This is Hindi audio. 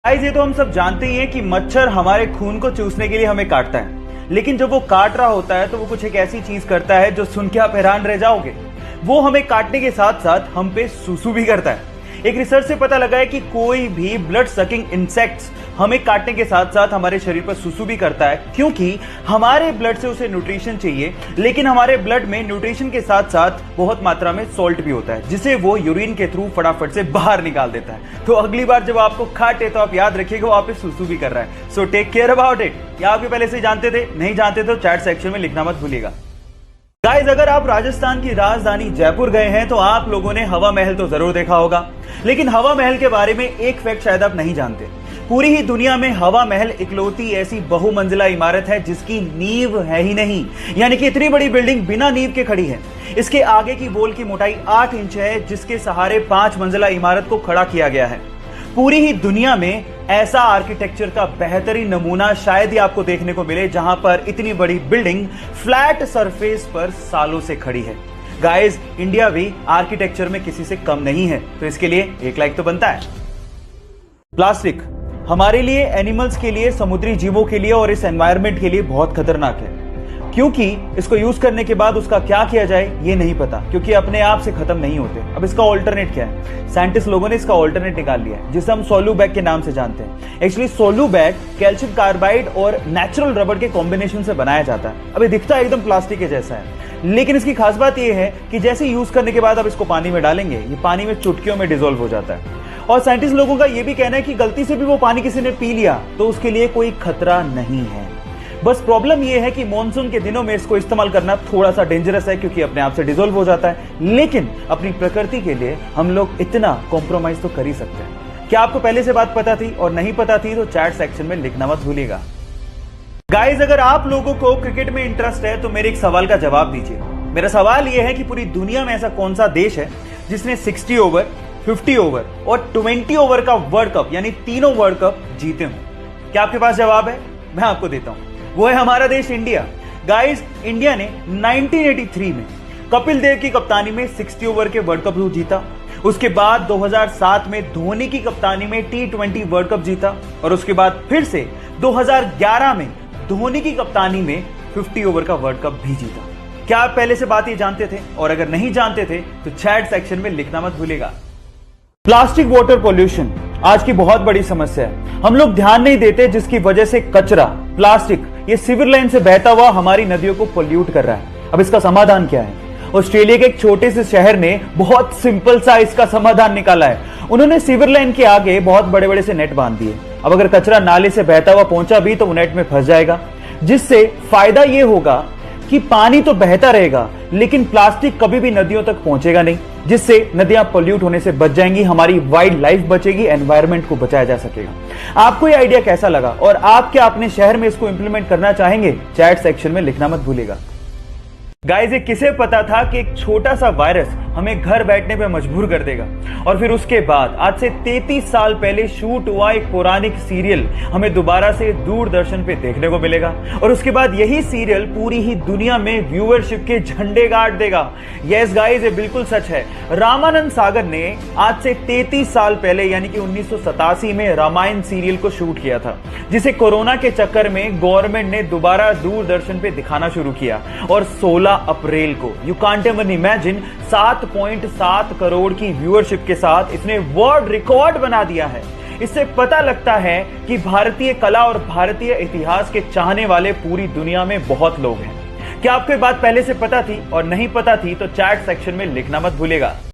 गाइस, ये तो हम सब जानते ही हैं कि मच्छर हमारे खून को चूसने के लिए हमें काटता है। लेकिन जब वो काट रहा होता है तो वो कुछ एक ऐसी चीज करता है जो सुन के आप हैरान रह जाओगे। वो हमें काटने के साथ साथ हम पे सूसू भी करता है। एक रिसर्च से पता लगा है कि कोई भी ब्लड सकिंग इंसेक्ट्स हमें काटने के साथ साथ हमारे शरीर पर सूसू भी करता है, क्योंकि हमारे ब्लड से उसे न्यूट्रिशन चाहिए। लेकिन हमारे ब्लड में न्यूट्रिशन के साथ साथ बहुत मात्रा में सॉल्ट भी होता है, जिसे वो यूरिन के थ्रू फटाफट से बाहर निकाल देता है। तो अगली बार जब आपको काटे तो आप याद रखिएगा वो आप पे सूसू भी कर रहा है। So take care about it. या आप पहले से जानते थे? नहीं जानते तो चैट सेक्शन में लिखना मत भूलिएगा। गाइस, अगर आप राजस्थान की राजधानी जयपुर गए हैं तो आप लोगों ने हवा महल तो जरूर देखा होगा। लेकिन हवा महल के बारे में एक फैक्ट शायद आप नहीं जानते। पूरी ही दुनिया में हवा महल इकलौती ऐसी बहुमंजिला इमारत है जिसकी नींव है ही नहीं, यानी कि इतनी बड़ी बिल्डिंग बिना नींव के खड़ी है। इसके आगे की वॉल की मोटाई 8 इंच है, जिसके सहारे 5 मंजिला इमारत को खड़ा किया गया है। पूरी ही दुनिया में ऐसा आर्किटेक्चर का बेहतरीन नमूना शायद ही आपको देखने को मिले, जहां पर इतनी बड़ी बिल्डिंग फ्लैट सरफेस पर सालों से खड़ी है। गाइस, इंडिया भी आर्किटेक्चर में किसी से कम नहीं है, तो इसके लिए एक लाइक तो बनता है। प्लास्टिक हमारे लिए, एनिमल्स के लिए, समुद्री जीवों के लिए और इस एनवायरनमेंट के लिए बहुत खतरनाक है, क्योंकि इसको यूज करने के बाद उसका क्या किया जाए ये नहीं पता, क्योंकि अपने आप से खत्म नहीं होते। अब इसका ऑल्टरनेट क्या है? साइंटिस्ट लोगों ने इसका ऑल्टरनेट निकाल लिया है, जिसे हम सोलू बैग के नाम से जानते हैं। एक्चुअली सोलू बैग कैल्शियम कार्बाइड और नेचुरल रबर के कॉम्बिनेशन से बनाया जाता है। अब ये दिखता है एकदम प्लास्टिक के जैसा है, लेकिन इसकी खास बात यह है कि जैसे यूज करने के बाद अब इसको पानी में डालेंगे, ये पानी में चुटकियों में डिसॉल्व हो जाता है। और साइंटिस्ट लोगों का यह भी कहना है कि गलती से भी वो पानी किसी ने पी लिया तो उसके लिए कोई खतरा नहीं है। बस प्रॉब्लम यह है कि मॉनसून के दिनों में इसको इस्तेमाल करना थोड़ा सा डेंजरस है, क्योंकि अपने आप से डिसॉल्व हो जाता है। लेकिन अपनी प्रकृति के लिए हम लोग इतना कॉम्प्रोमाइज तो कर ही सकते हैं। क्या आपको पहले से बात पता थी? और नहीं पता थी तो चैट सेक्शन में लिखना मत भूलिएगा। गाइस, अगर आप लोगों को क्रिकेट में इंटरेस्ट है तो मेरे एक सवाल का जवाब दीजिए। मेरा सवाल यह है कि पूरी दुनिया में ऐसा कौन सा देश है जिसने 60 ओवर, 50 ओवर और 20 ओवर का वर्ल्ड कप, यानी तीनों वर्ल्ड कप जीते हों? क्या आपके पास जवाब है? मैं आपको देता हूं। वो है हमारा देश इंडिया। गाइस, इंडिया ने 1983 में कपिल देव की कप्तानी में 60 ओवर के वर्ल्ड कप जीता। उसके बाद 2007 में धोनी की कप्तानी में T20 वर्ल्ड कप जीता, और उसके बाद फिर से 2011 में धोनी की कप्तानी में 50 ओवर का वर्ल्ड कप भी जीता। क्या आप पहले से बात ये जानते थे? और अगर नहीं जानते थे तो चैट सेक्शन में लिखना मत भूलिएगा। प्लास्टिक वाटर पोल्यूशन आज की बहुत बड़ी समस्या है। हम लोग ध्यान नहीं देते, जिसकी वजह से कचरा, प्लास्टिक ये सीवर लाइन से बहता हुआ हमारी नदियों को पोल्यूट कर रहा है। अब इसका समाधान क्या है? ऑस्ट्रेलिया के एक छोटे से शहर ने बहुत सिंपल सा इसका समाधान निकाला है। उन्होंने सीवर लाइन के आगे बहुत बड़े बड़े से नेट बांध दिए। अब अगर कचरा नाले से बहता हुआ पहुंचा भी तो वो नेट में फंस जाएगा, जिससे फायदा ये होगा कि पानी तो बहता रहेगा लेकिन प्लास्टिक कभी भी नदियों तक पहुंचेगा नहीं, जिससे नदियां पोल्यूट होने से बच जाएंगी, हमारी वाइल्ड लाइफ बचेगी, एनवायरनमेंट को बचाया जा सकेगा। आपको ये आइडिया कैसा लगा और आप क्या अपने शहर में इसको इंप्लीमेंट करना चाहेंगे? चैट सेक्शन में लिखना मत भूलिएगा। गाइस, ये किसे पता था कि एक छोटा सा वायरस हमें घर बैठने पे मजबूर कर देगा? और फिर उसके बाद आज से 33 साल पहले शूट हुआ एक पौराणिक सीरियल हमें दोबारा से दूरदर्शन पे देखने को मिलेगा, और उसके बाद यही सीरियल पूरी ही दुनिया में व्यूअरशिप के झंडे गाड़ देगा। यस गाइस, ये बिल्कुल सच है। रामानंद सागर ने आज से 33 साल पहले यानी कि 1987 में रामायण सीरियल को शूट किया था, जिसे कोरोना के चक्कर में गवर्नमेंट ने दोबारा दूरदर्शन पे दिखाना शुरू किया। और 16 अप्रैल को, you can't even imagine, 7.7 crore की व्यूअरशिप के साथ इसने वर्ल्ड रिकॉर्ड बना दिया है। इससे पता लगता है कि भारतीय कला और भारतीय इतिहास के चाहने वाले पूरी दुनिया में बहुत लोग हैं। क्या आपको ये बात पहले से पता थी? और नहीं पता थी तो चैट सेक्शन में लिखना मत भूलिएगा।